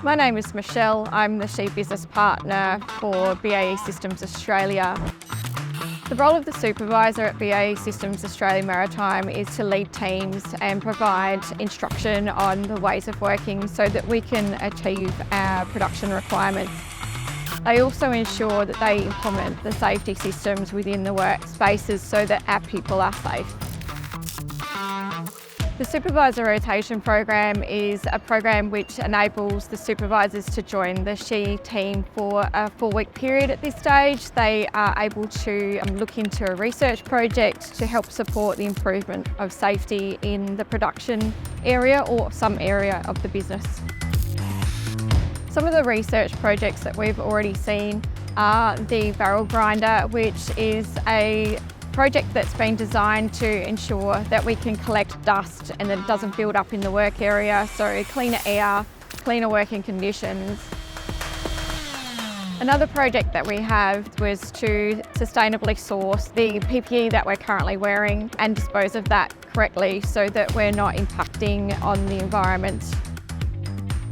My name is Michelle. I'm the Chief Business Partner for BAE Systems Australia. The role of the supervisor at BAE Systems Australia Maritime is to lead teams and provide instruction on the ways of working so that we can achieve our production requirements. They also ensure that they implement the safety systems within the workspaces so that our people are safe. The Supervisor Rotation Program is a program which enables the supervisors to join the SHE team for a 4-week period at this stage. They are able to look into a research project to help support the improvement of safety in the production area or some area of the business. Some of the research projects that we've already seen are the barrel grinder, which is a project that's been designed to ensure that we can collect dust and that it doesn't build up in the work area, so cleaner air, cleaner working conditions. Another project that we have was to sustainably source the PPE that we're currently wearing and dispose of that correctly so that we're not impacting on the environment.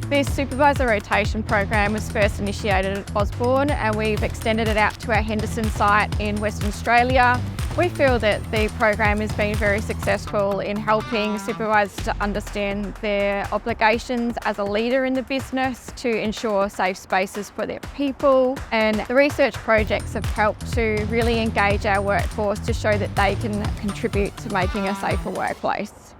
This Supervisor Rotation Program was first initiated at Osborne and we've extended it out to our Henderson site in Western Australia. We feel that the program has been very successful in helping supervisors to understand their obligations as a leader in the business to ensure safe spaces for their people, and the research projects have helped to really engage our workforce to show that they can contribute to making a safer workplace.